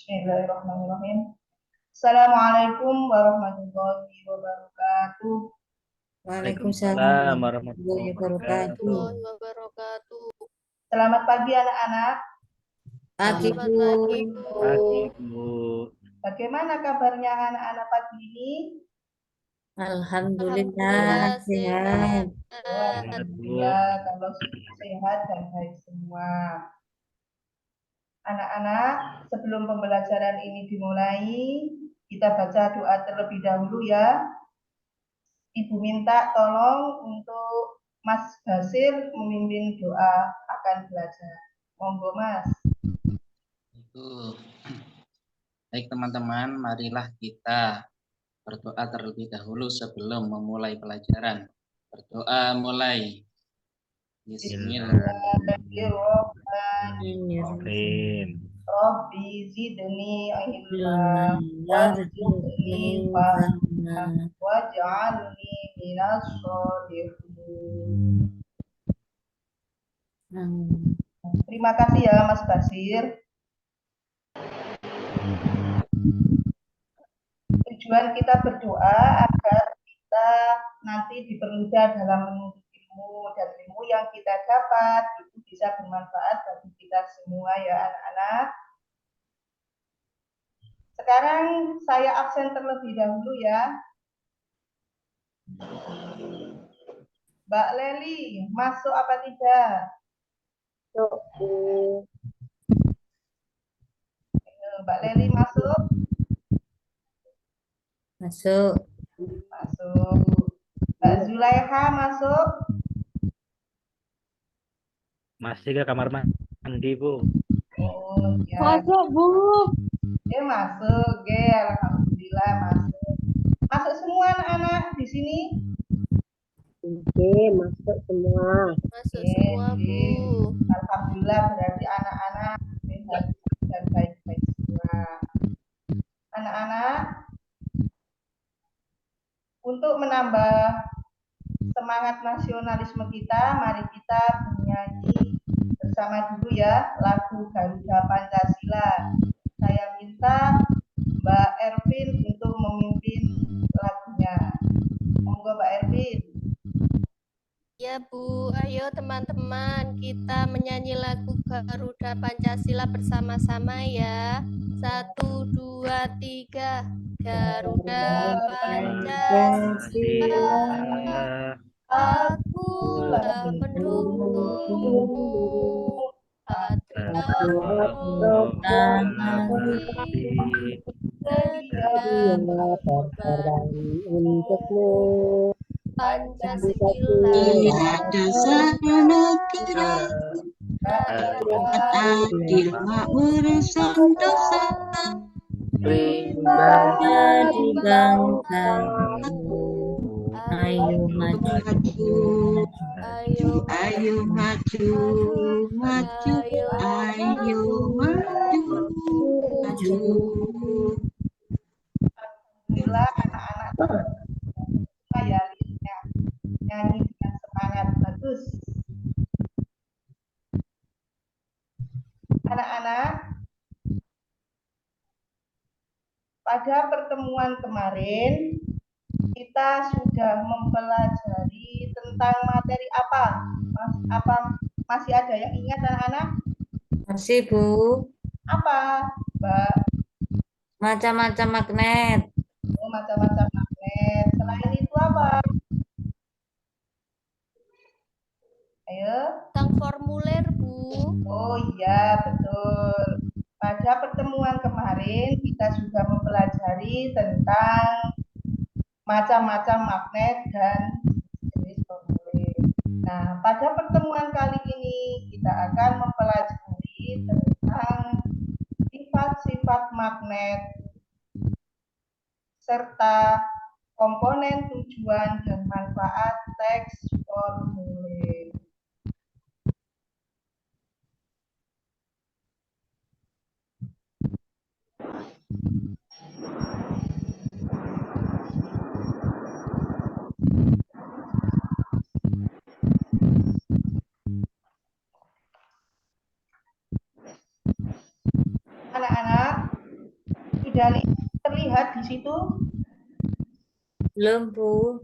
Bismillahirrahmanirrahim. Assalamualaikum warahmatullahi wabarakatuh. Waalaikumsalam Waalaikumsalam warahmatullahi wabarakatuh. warahmatullahi wabarakatuh. Selamat pagi anak-anak. Pagi Selamat Bu. pagi, Bu. Pagi, Bu. Bagaimana kabarnya anak-anak pagi ini? Alhamdulillah sehat. Sehat, Bu. Alhamdulillah kalau sehat dan baik semua. Anak-anak, sebelum pembelajaran ini dimulai, kita baca doa terlebih dahulu ya. Ibu minta tolong untuk Mas Basir memimpin doa akan belajar. Monggo Mas. Itu. Baik teman-teman, marilah kita berdoa terlebih dahulu sebelum memulai pelajaran. Berdoa mulai. Bismillahirrahmanirrahim. Rabbi zidni ilma warzuqni fahma waj'alni minas sholihin. Terima kasih ya Mas Basir. Tujuan kita berdoa agar kita nanti dipermudah dalam menuntut ilmu dan ilmu yang kita dapat itu bisa bermanfaat bagi kita semua ya anak-anak. Sekarang saya absen terlebih dahulu ya. Mbak Leli, masuk apa tidak? Mbak Leli masuk? Masuk. Masuk. Mbak Zulaiha masuk? Masih ke kamar mandi, Bu. Oh, ya. Masuk Bu. Masuk, alhamdulillah masuk. Masuk semua anak-anak di sini? Oke, masuk semua. Masuk semua, Bu. Alhamdulillah berarti anak-anak sehat dan baik-baik semua. Anak-anak, untuk menambah semangat nasionalisme kita, mari kita bernyanyi bersama dulu ya lagu Garuda Pancasila. Saya minta Mbak Ervin untuk memimpin lagunya. Monggo Mbak Ervin. Ya Bu, ayo teman-teman kita menyanyi lagu Garuda Pancasila bersama-sama ya. 1, 2, 3. Garuda Pancasila, akulah pendukungmu. Untukmu Pancasila dasar negara adil makmur sentosa Pribadi bangsa. Ayo maju, ayo maju, maju, ayo maju, maju. Alhamdulillah anak-anak ya nyanyi dengan semangat bagus. Anak-anak, pada pertemuan kemarin kita sudah mempelajari tentang materi apa? Masih ada yang ingat anak-anak? masih Bu. Apa, Mbak? Macam-macam magnet. Oh, macam-macam magnet. Selain itu apa? Ayo. tentang formulir, Bu. Oh iya, betul. Pada pertemuan kemarin kita sudah mempelajari tentang macam-macam magnet dan jenis formulir. Nah, pada pertemuan kali ini kita akan mempelajari tentang sifat-sifat magnet serta komponen tujuan dan manfaat teks formulir. Anak-anak, Sudah terlihat di situ? Belum, Bu.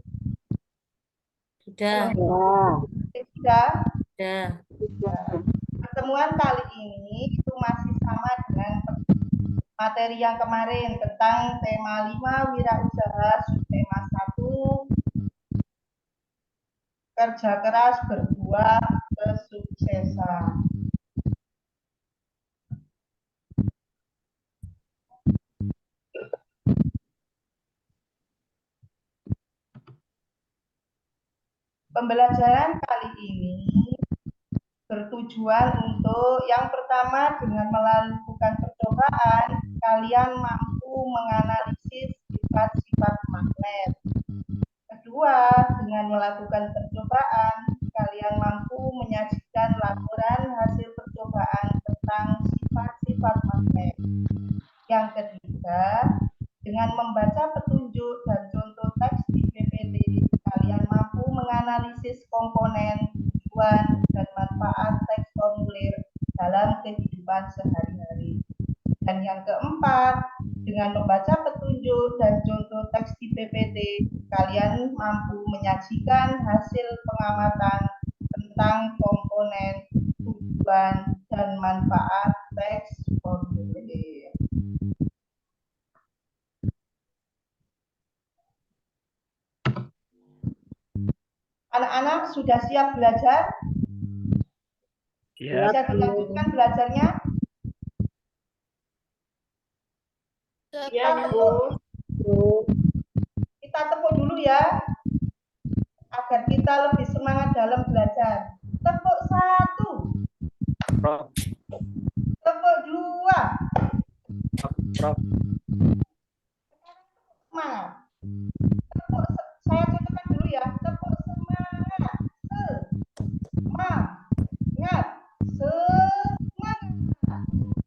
Sudah. Ya. Sudah. Sudah. Pertemuan kali ini itu masih sama dengan materi yang kemarin tentang tema 5 wirausaha, subtema 1 kerja keras berbuah kesuksesan. Pembelajaran kali ini bertujuan untuk yang pertama dengan melakukan percobaan kalian mampu menganalisis sifat-sifat magnet. Kedua, dengan melakukan percobaan kalian mampu menyajikan laporan hasil percobaan tentang sifat-sifat magnet. Yang ketiga, dengan membaca petunjuk dan contoh teks di PPT, kalian mampu menganalisis komponen, tujuan, dan manfaat teks formulir dalam kehidupan sehari-hari. Dan yang keempat, dengan membaca petunjuk dan contoh teks di PPT, kalian mampu menyajikan hasil pengamatan tentang komponen, tujuan, dan manfaat teks formulir. Anak-anak sudah siap belajar? Ya, Bisa dilanjutkan belajarnya? Kita tepuk dulu ya, agar kita lebih semangat dalam belajar. Tepuk 1, Prof. tepuk 2, Prof. semangat. Tepuk, saya contohkan dulu ya, tepuk semangat, semangat, semangat.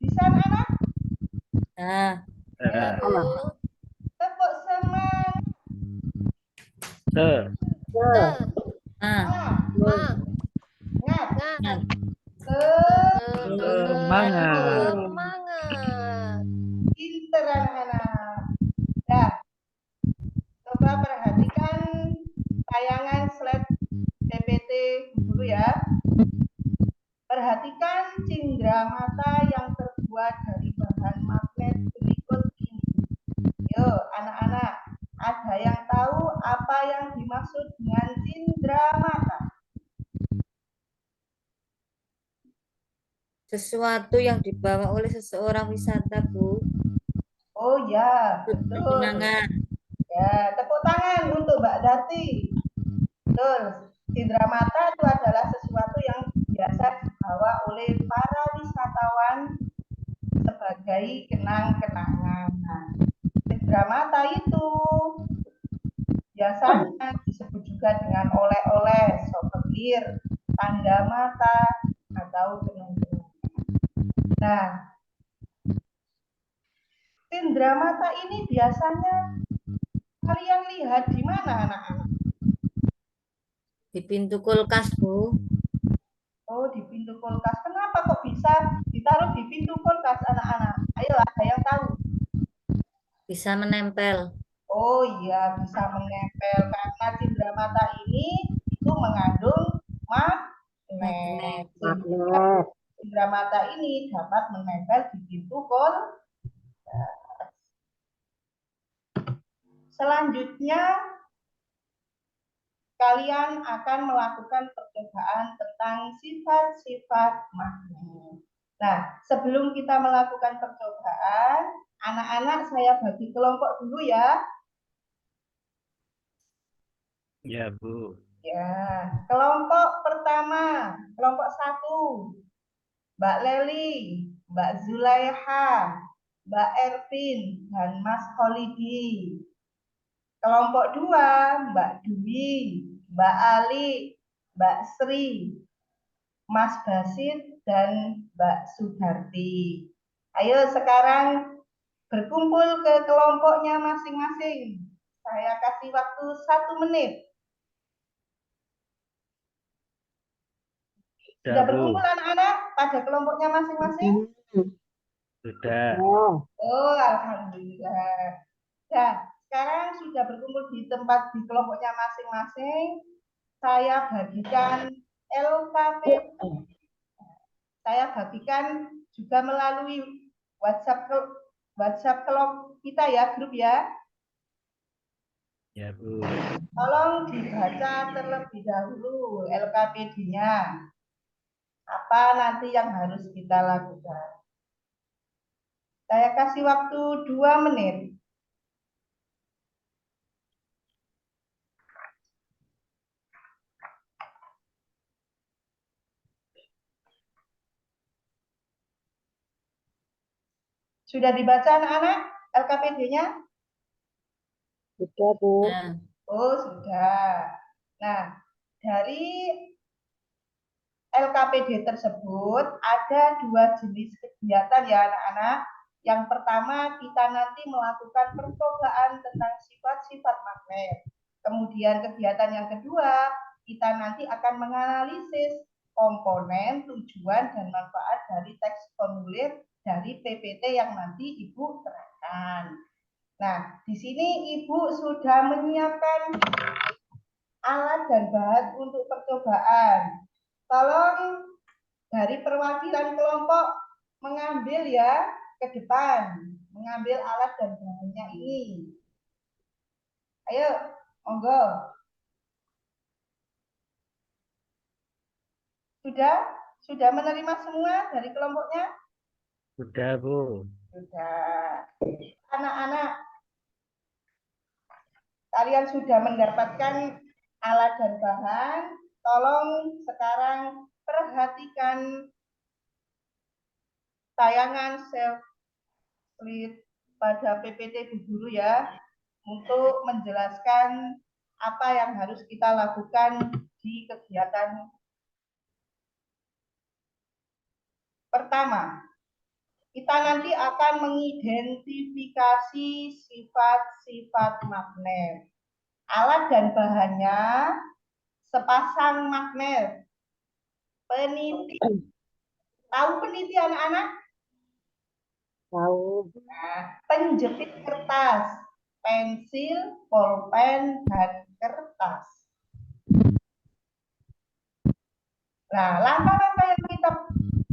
Bisa anak? Nah, Ya, Bu. Tepuk semangat, Se. nah, semangat, Semangat. Semangat. Semangat. pinter anak-anak. Nah, coba perhatikan tayangan slide PPT dulu ya. Perhatikan cindera mata yang terbuat dari bahan magnet berikut ini. Yo, anak-anak, ada yang tahu apa yang dimaksud dengan cindera mata? sesuatu yang dibawa oleh seseorang wisata, Bu. Oh ya, betul. Kenangan. Ya, tepuk tangan untuk Mbak Darti. Betul. Cindera mata itu adalah sesuatu yang biasa dibawa oleh para wisatawan sebagai kenang-kenangan. Nah, cindera mata itu biasanya disebut juga dengan oleh-oleh, souvenir, tanda mata, atau kenang-kenangan. Nah, cindera mata ini biasanya kalian lihat di mana anak-anak? Di pintu kulkas, Bu. Oh, di pintu kulkas. Kenapa kok bisa ditaruh di pintu kulkas anak-anak? Ayo, ada yang tahu? Bisa menempel. Oh iya, bisa menempel karena cindera mata ini itu mengandung magnet. Sehingga cindera mata ini dapat menempel di pintu kulkas. Selanjutnya, kalian akan melakukan percobaan tentang sifat-sifat magnet. Nah, sebelum kita melakukan percobaan, anak-anak saya bagi kelompok dulu ya. Ya, Bu. Ya, kelompok pertama, kelompok 1, Mbak Leli, Mbak Zulaiha, Mbak Ervin, dan Mas Holidi. Kelompok 2, Mbak Dwi, Mbak Ali, Mbak Sri, Mas Basit, dan Mbak Sudarti. Ayo sekarang berkumpul ke kelompoknya masing-masing. Saya kasih waktu 1 menit. Sudah Ya, Bu. berkumpul anak-anak pada kelompoknya masing-masing? Sudah. Oh, alhamdulillah. Nah, sekarang sudah berkumpul di tempat di kelompoknya masing-masing. Saya bagikan LKP. Saya bagikan juga melalui WhatsApp kelompok kita ya, grup ya. Ya, Bu. Tolong dibaca terlebih dahulu LKPD-nya. Apa nanti yang harus kita lakukan. Saya kasih waktu 2 menit. Sudah dibaca anak-anak LKPD-nya? Sudah, Bu. Nah, Oh, sudah. Nah, dari LKPD tersebut ada 2 jenis kegiatan ya anak-anak. Yang pertama kita nanti melakukan percobaan tentang sifat-sifat magnet. Kemudian kegiatan yang kedua kita nanti akan menganalisis komponen, tujuan, dan manfaat dari teks formulir dari PPT yang nanti Ibu terangkan. Nah, di sini Ibu sudah menyiapkan alat dan bahan untuk percobaan. Tolong dari perwakilan kelompok mengambil ya ke depan, mengambil alat dan bahannya ini. Ayo, monggo. Sudah? Sudah menerima semua dari kelompoknya? Sudah, Bu. Sudah. Anak-anak, kalian sudah mendapatkan alat dan bahan. Tolong sekarang perhatikan tayangan self-lead pada PPT Bu Guru ya, untuk menjelaskan apa yang harus kita lakukan di kegiatan pertama. Kita nanti akan mengidentifikasi sifat-sifat magnet. Alat dan bahannya sepasang magnet. Peniti. Tahu peniti anak-anak? Tahu. Nah, penjepit kertas, pensil, pulpen, dan kertas. Nah, langkah-langkah yang kita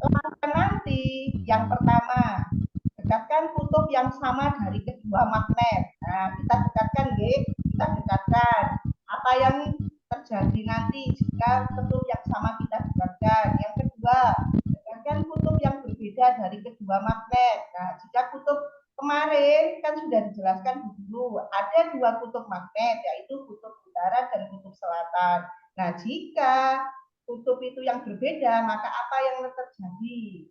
lakukan nanti, yang pertama, dekatkan kutub yang sama dari kedua magnet. Nah, kita dekatkan, kita dekatkan. Apa yang terjadi nanti jika kutub yang sama kita dekatkan? Yang kedua, dekatkan kutub yang berbeda dari kedua magnet. Nah, jika kutub kemarin kan sudah dijelaskan dulu, ada 2 kutub magnet, yaitu kutub utara dan kutub selatan. Nah, jika kutub itu yang berbeda, maka apa yang terjadi?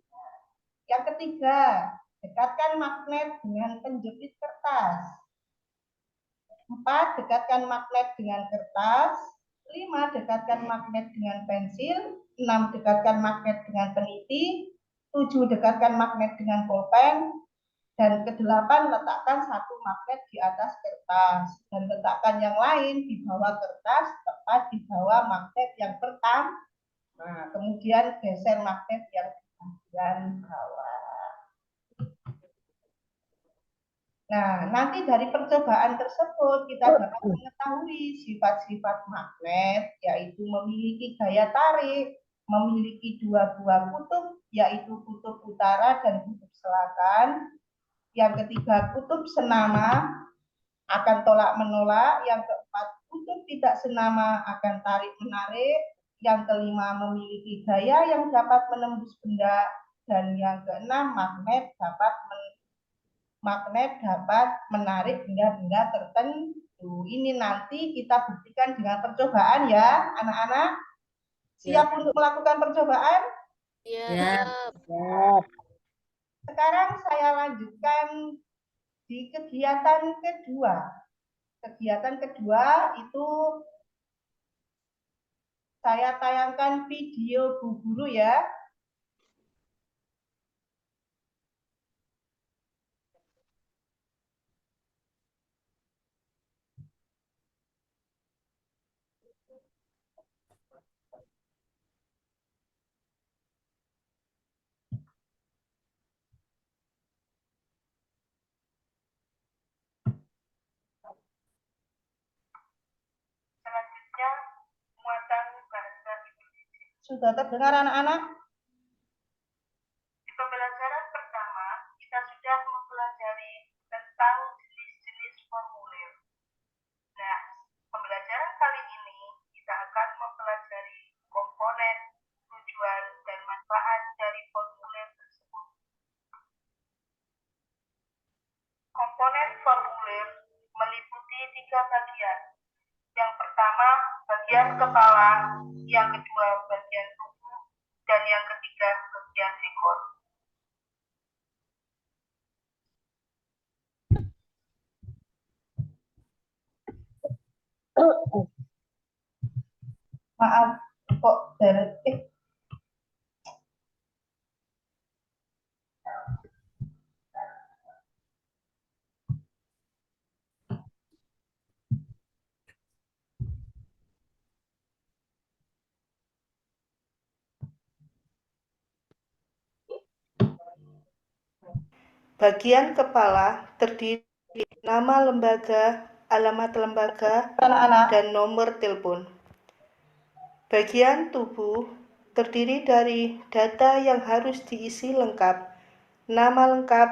Yang ketiga, dekatkan magnet dengan penjepit kertas. 4, dekatkan magnet dengan kertas. 5, dekatkan magnet dengan pensil. 6, dekatkan magnet dengan peniti. 7, dekatkan magnet dengan pulpen. Dan ke-8, letakkan 1 magnet di atas kertas. Dan letakkan yang lain di bawah kertas, tepat di bawah magnet yang pertama. Nah, kemudian geser magnet yang di bagian bawah. Nah, nanti dari percobaan tersebut kita dapat mengetahui sifat-sifat magnet, yaitu memiliki gaya tarik, memiliki 2 buah kutub, yaitu kutub utara dan kutub selatan. Yang ketiga, kutub senama akan tolak-menolak. Yang keempat, kutub tidak senama akan tarik-menarik. Yang kelima, memiliki gaya yang dapat menembus benda. Dan yang keenam, magnet dapat menarik benda-benda tertentu. Ini nanti kita buktikan dengan percobaan ya, anak-anak. Siap untuk melakukan percobaan? ya. Sekarang saya lanjutkan di kegiatan kedua. Kegiatan kedua itu saya tayangkan video Bu Guru ya. Sudah terdengar anak-anak? Di pembelajaran pertama, kita sudah mempelajari tentang jenis-jenis formulir. Nah, pembelajaran kali ini kita akan mempelajari komponen, tujuan, dan manfaat dari formulir tersebut. Komponen formulir meliputi 3 bagian. Yang pertama, bagian kepala, yang kedua, bagian tubuh, dan yang ketiga, bagian ekor. Maaf, kok dari Bagian kepala terdiri nama lembaga, alamat lembaga, dan nomor telepon. Bagian tubuh terdiri dari data yang harus diisi lengkap, nama lengkap,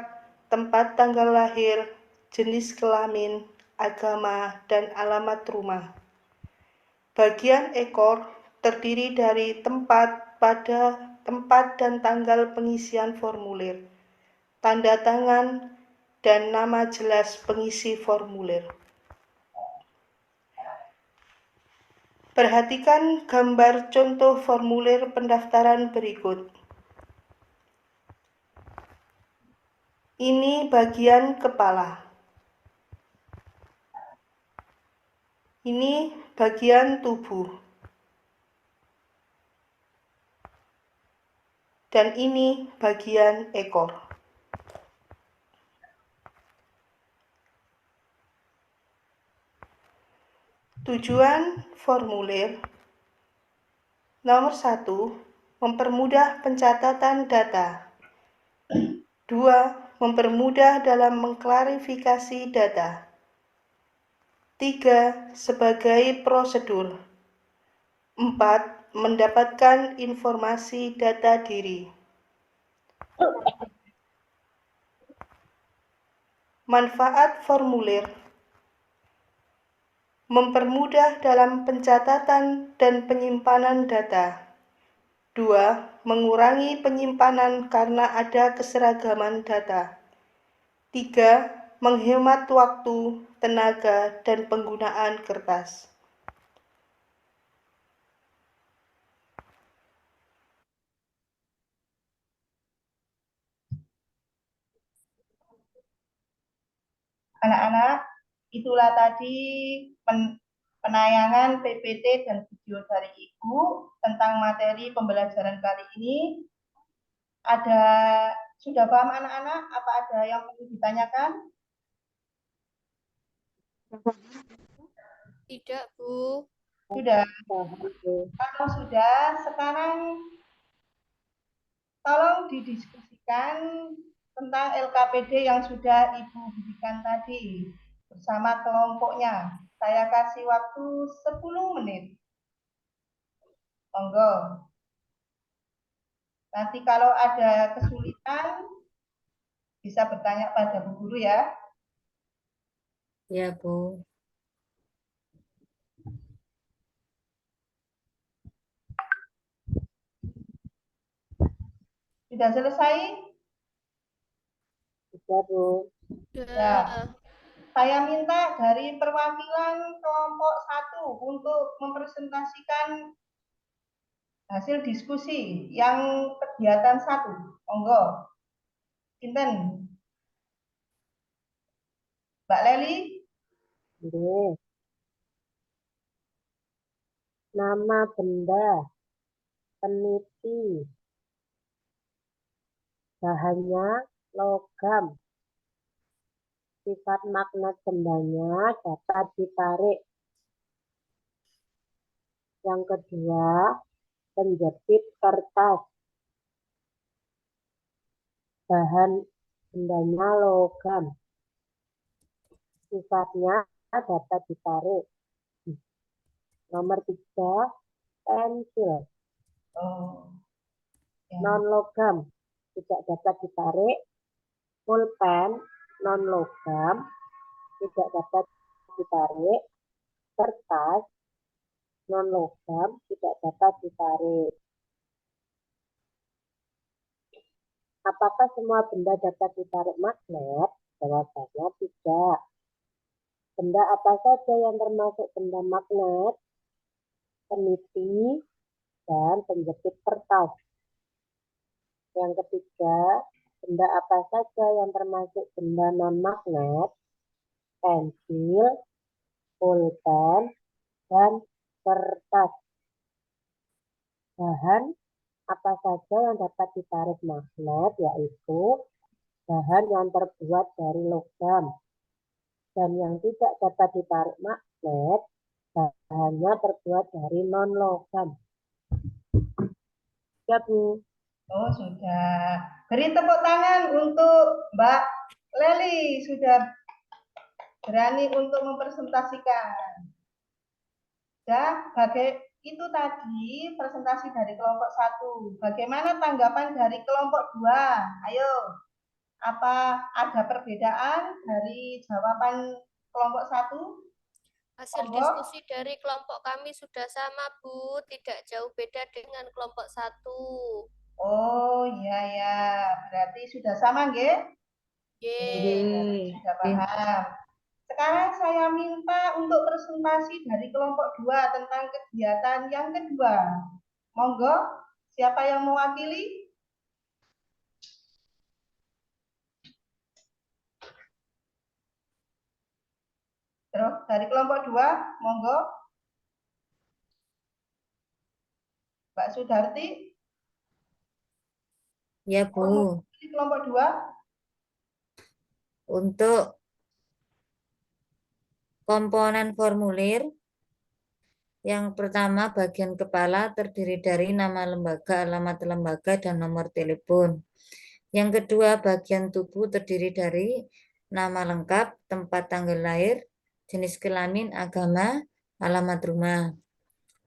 tempat tanggal lahir, jenis kelamin, agama, dan alamat rumah. Bagian ekor terdiri dari tempat dan tanggal pengisian formulir, tanda tangan, dan nama jelas pengisi formulir. Perhatikan gambar contoh formulir pendaftaran berikut. Ini bagian kepala. Ini bagian tubuh. Dan ini bagian ekor. Tujuan formulir. Nomor 1, mempermudah pencatatan data. 2, mempermudah dalam mengklarifikasi data. 3, sebagai prosedur. 4, mendapatkan informasi data diri. Manfaat formulir. Mempermudah dalam pencatatan dan penyimpanan data. 2. Mengurangi penyimpanan karena ada keseragaman data. 3. Menghemat waktu, tenaga, dan penggunaan kertas. Anak-anak, itulah tadi penayangan PPT dan video dari Ibu tentang materi pembelajaran kali ini. Sudah paham anak-anak? Apa ada yang perlu ditanyakan? Tidak, Bu. Sudah. Kalau sudah, sekarang tolong didiskusikan tentang LKPD yang sudah Ibu berikan tadi bersama kelompoknya. Saya kasih waktu 10 menit. Monggo. Nanti kalau ada kesulitan, bisa bertanya pada Bu Guru ya. Ya, Bu. Sudah selesai? Sudah, Bu. Ya. Saya minta dari perwakilan kelompok 1 untuk mempresentasikan hasil diskusi yang kegiatan 1. Monggo. Sinten? Mbak Leli? Nggih. Nama benda, peniti, bahannya logam, sifat magnet bendanya dapat ditarik. Yang kedua, penjepit kertas, bahan bendanya logam, sifatnya dapat ditarik. Nomor 3, pensil, Oh, ya. Non-logam tidak dapat ditarik. Pulpen non-logam tidak dapat ditarik. Kertas non-logam tidak dapat ditarik. Apakah semua benda dapat ditarik magnet? Jawabannya tidak. Benda apa saja yang termasuk benda magnet? Peniti dan penjepit kertas. Yang ketiga, benda apa saja yang termasuk benda non-magnet? Pensil, pulpen, dan kertas. Bahan apa saja yang dapat ditarik magnet, yaitu bahan yang terbuat dari logam. Dan yang tidak dapat ditarik magnet, bahannya terbuat dari non-logam. Ya, Bu. Oh, sudah. Beri tepuk tangan untuk Mbak Leli, sudah berani untuk mempresentasikan. Ya, itu tadi presentasi dari kelompok 1. Bagaimana tanggapan dari kelompok 2? Ayo, apa ada perbedaan dari jawaban kelompok 1? Hasil Monggo. diskusi dari kelompok kami sudah sama, Bu. Tidak jauh beda dengan kelompok 1. Oh, iya ya. Berarti sudah sama, nggih? Yeay. Berarti sudah paham. Sekarang saya minta untuk presentasi dari kelompok 2 tentang kegiatan yang kedua. Monggo, siapa yang mewakili? Terus dari kelompok 2, monggo. Mbak Sudarti, Ya, Bu. di kelompok 2. Untuk komponen formulir, yang pertama bagian kepala terdiri dari nama lembaga, alamat lembaga, dan nomor telepon. Yang kedua, bagian tubuh terdiri dari nama lengkap, tempat tanggal lahir, jenis kelamin, agama, alamat rumah.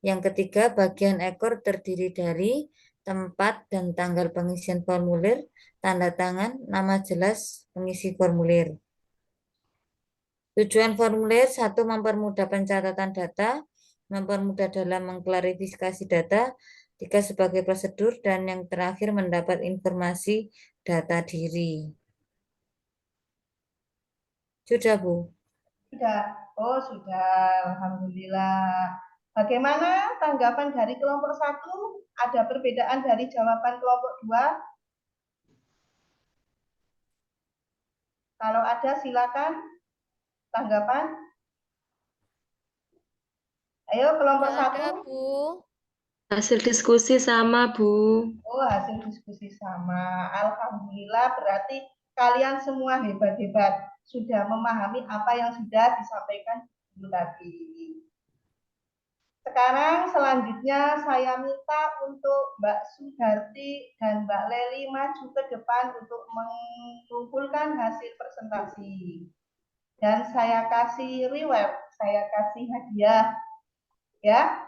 Yang ketiga, bagian ekor terdiri dari tempat dan tanggal pengisian formulir, tanda tangan, nama jelas pengisi formulir. Tujuan formulir: 1. Mempermudah pencatatan data, mempermudah dalam mengklarifikasi data, 3. Sebagai prosedur, dan yang terakhir mendapat informasi data diri. Sudah, Bu? Sudah. Oh, sudah. Alhamdulillah. Bagaimana tanggapan dari kelompok 1? Ada perbedaan dari jawaban kelompok 2? Kalau ada, silakan tanggapan. Ayo, kelompok Tidak ada, 1. Bu. Hasil diskusi sama, Bu. Oh, hasil diskusi sama. Alhamdulillah, berarti kalian semua hebat-hebat. Sudah memahami apa yang sudah disampaikan Ibu tadi. Sekarang selanjutnya saya minta untuk Mbak Sudarti dan Mbak Leli maju ke depan untuk mengumpulkan hasil presentasi. Dan saya kasih reward, saya kasih hadiah, ya,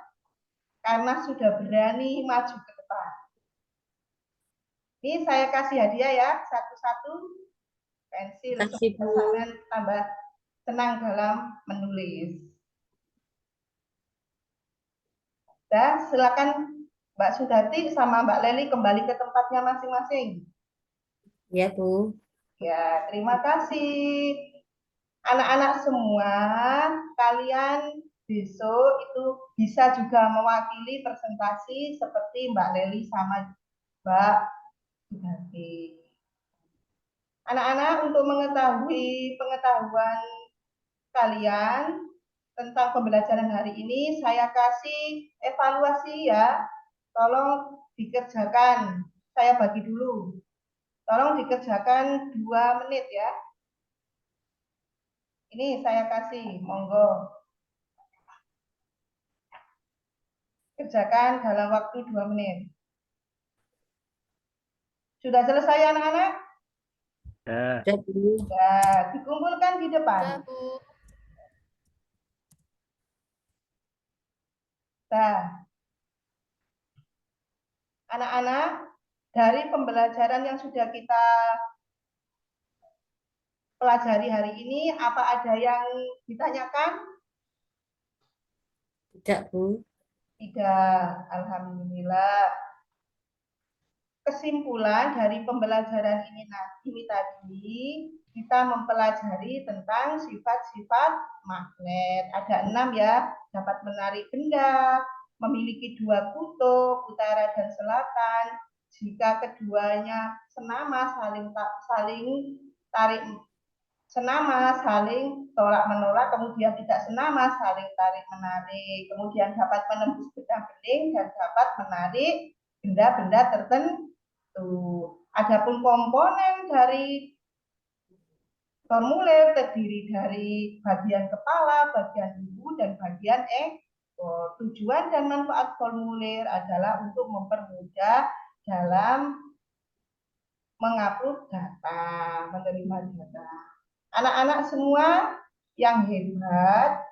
karena sudah berani maju ke depan. Ini saya kasih hadiah ya, satu-satu pensil, Kasih, Bu. sampai tambah senang dalam menulis. Nah, silakan Mbak Sudarti sama Mbak Leli kembali ke tempatnya masing-masing. Ya, Bu. Ya, terima kasih. Anak-anak semua, kalian besok itu bisa juga mewakili presentasi seperti Mbak Leli sama Mbak Sudarti. Anak-anak, untuk mengetahui pengetahuan kalian tentang pembelajaran hari ini, saya kasih evaluasi ya. Tolong dikerjakan. Saya bagi dulu. Tolong dikerjakan 2 menit ya. Ini saya kasih, monggo. Kerjakan dalam waktu 2 menit. Sudah selesai anak-anak? Ya. Sudah, Bu. Ya, dikumpulkan di Sudah, depan. Bu. Nah, Anak-anak, dari pembelajaran yang sudah kita pelajari hari ini, apa ada yang ditanyakan? Tidak, Bu. Tidak, alhamdulillah. Kesimpulan dari pembelajaran ini tadi, kita mempelajari tentang sifat-sifat magnet. Ada 6 ya, dapat menarik benda, memiliki 2 kutub, utara dan selatan. Jika keduanya senama saling tarik senama, saling tolak menolak, kemudian tidak senama, saling tarik menarik, kemudian dapat menembus benang-bening dan dapat menarik benda-benda tertentu. Adapun komponen dari formulir terdiri dari bagian kepala, bagian tubuh, dan bagian ekor. Tujuan dan manfaat formulir adalah untuk mempermudah dalam mengupload data, menerima data. Anak-anak semua yang hebat,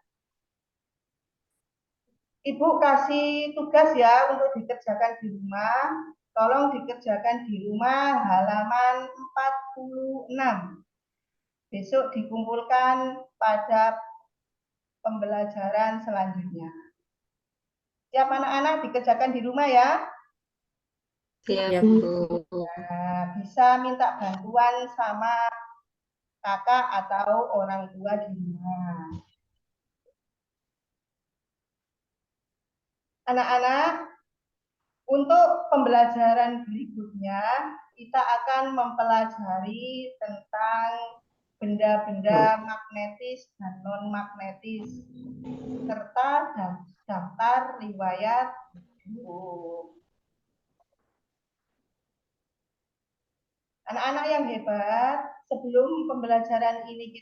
Ibu kasih tugas ya untuk dikerjakan di rumah. Tolong dikerjakan di rumah halaman 46. Besok dikumpulkan pada pembelajaran selanjutnya. Siap anak-anak dikerjakan di rumah ya? Siap, Bu. Nah, bisa minta bantuan sama kakak atau orang tua di rumah. Anak-anak, untuk pembelajaran berikutnya, kita akan mempelajari tentang benda-benda magnetis dan non-magnetis, serta daftar riwayat hidup. Anak-anak yang hebat, sebelum pembelajaran ini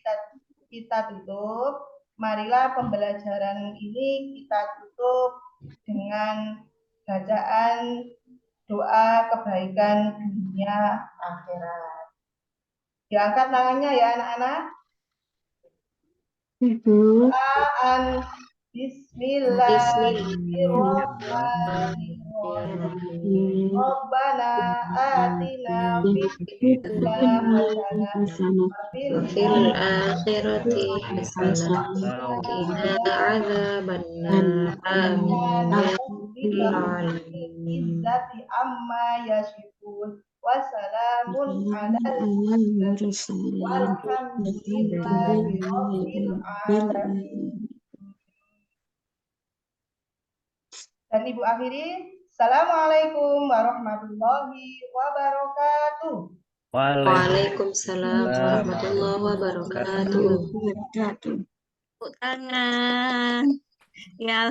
kita tutup, marilah pembelajaran ini kita tutup dengan bacaan doa kebaikan dunia akhirat. Diangkat tangannya ya anak-anak. Ibu. Doaan Bismillahirrahmanirrahim. Rabbana atina fid dunya hasanah wa Fil akhirati hasanah wa qina adzabannar. Amin ya rabbal alamin. izzati amma yasifun wa salamun alal mursalin walhamdulillahi rabbil alamin. Dan Ibu akhiri, Assalamualaikum warahmatullahi wabarakatuh. Waalaikumsalam warahmatullahi wabarakatuh. Tepuk tangan. Ya.